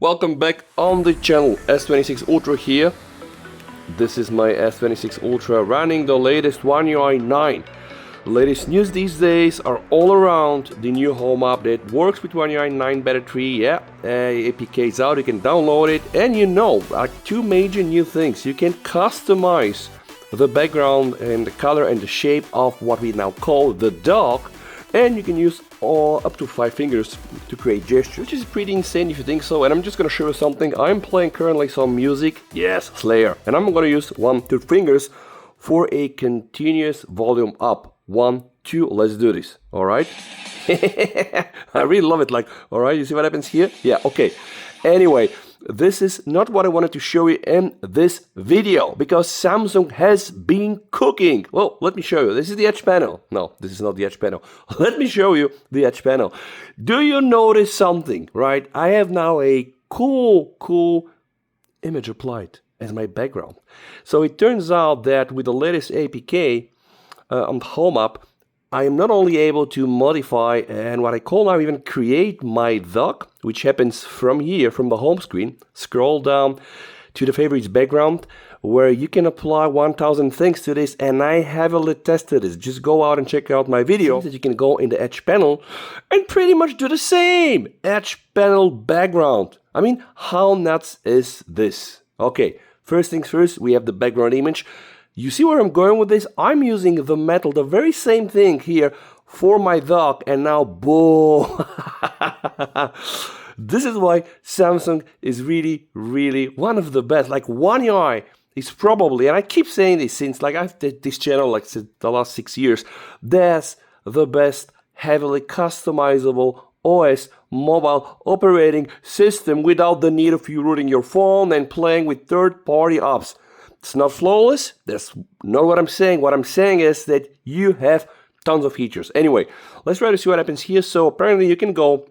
Welcome back on the channel. S26 Ultra here. This is my S26 Ultra running the latest One UI 9. Latest news these days are all around the new home update. Works with One UI 9 Beta 3, yeah. APK is out, you can download it. And two major new things. You can customize the background and the color and the shape of what we now call the dock. And you can use up to 5 fingers to create gestures, which is pretty insane if you think so. And I'm just gonna show you something. I'm playing currently some music, yes, Slayer. And I'm gonna use 2 fingers for a continuous volume up. 1, 2, let's do this, all right? I really love it, all right, you see what happens here? Yeah, okay. Anyway, this is not what I wanted to show you in this video, because Samsung has been cooking. Well, let me show you. This is the Edge panel. No, this is not the Edge panel. Let me show you the Edge panel. Do you notice something, right? I have now a cool image applied as my background. So it turns out that with the latest APK on the Home app, I am not only able to modify and what I call now even create my dock, which happens from here, from the home screen. Scroll down to the favorites background, where you can apply 1000 things to this, and I heavily tested this. Just go out and check out my video. That you can go in the Edge panel and pretty much do the same Edge panel background. I mean, how nuts is this? Okay, first things first, we have the background image. You see where I'm going with this? I'm using the metal, the very same thing here for my dock, and now boom! This is why Samsung is really one of the best. Like One UI is probably, and I keep saying this since I've did this channel since the last 6 years, that's the best heavily customizable OS mobile operating system without the need of you rooting your phone and playing with third-party apps. It's not flawless, that's not what I'm saying. What I'm saying is that you have tons of features. Anyway, let's try to see what happens here. So apparently you can go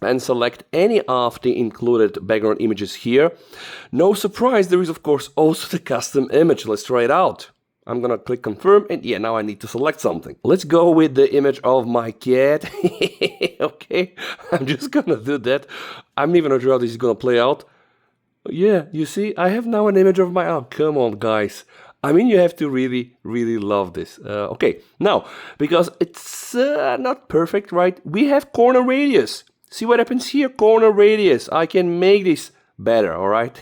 and select any of the included background images here. No surprise, there is of course also the custom image. Let's try it out. I'm gonna click confirm, and yeah, now I need to select something. Let's go with the image of my cat. Okay, I'm just gonna do that. I'm even not sure how this is gonna play out. Yeah, you see, I have now an image of my arm. Come on, guys. I mean, you have to really love this. Okay, now, because it's not perfect, right? We have corner radius. See what happens here? Corner radius. I can make this better, all right?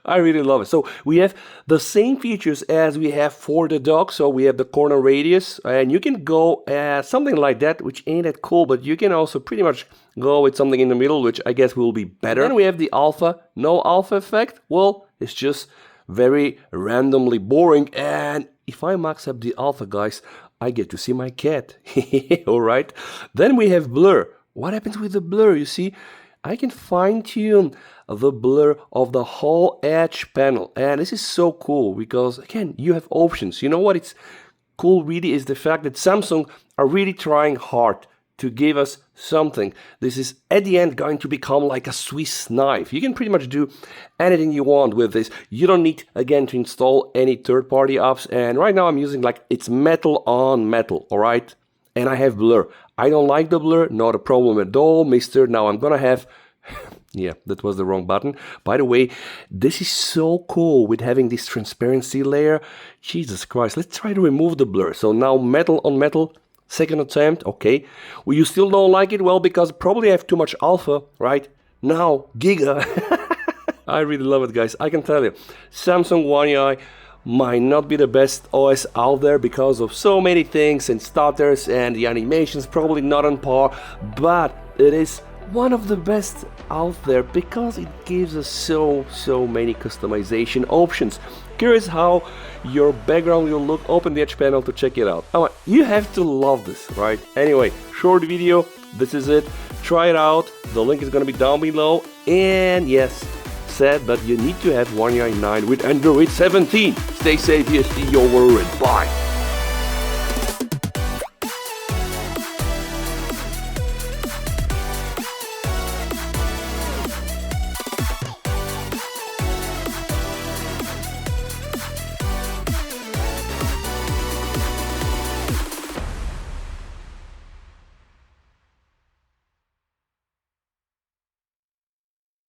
I really love it. So we have the same features as we have for the dock. So we have the corner radius, and you can go something like that, which ain't that cool, but you can also pretty much go with something in the middle, which I guess will be better. Then we have the alpha, no alpha effect. Well, it's just very randomly boring. And if I max up the alpha, guys, I get to see my cat. All right. Then we have blur. What happens with the blur? You see, I can fine-tune the blur of the whole Edge panel. And this is so cool because, again, you have options. You know what? It's cool really is the fact that Samsung are really trying hard to give us something. This is at the end going to become like a Swiss knife. You can pretty much do anything you want with this. You don't need, again, to install any third-party apps. And right now I'm using it's metal on metal, all right? And I have blur. I don't like the blur, not a problem at all, mister. Now I'm gonna have... Yeah, that was the wrong button. By the way, this is so cool with having this transparency layer. Jesus Christ, let's try to remove the blur. So now metal on metal, second attempt, okay. Well, you still don't like it? Well, because probably I have too much alpha, right? Now, Giga. I really love it, guys. I can tell you, Samsung One UI might not be the best OS out there because of so many things and stutters, and the animation's probably not on par, but it is one of the best out there because it gives us so many customization options. Curious how your background will look? Open the Edge panel to check it out. Oh, you have to love this, right? Anyway, short video, this is it. Try it out, the link is gonna be down below. And yes, said, but you need to have One UI 9 with Android 17. Stay safe, here, see you over it. Bye.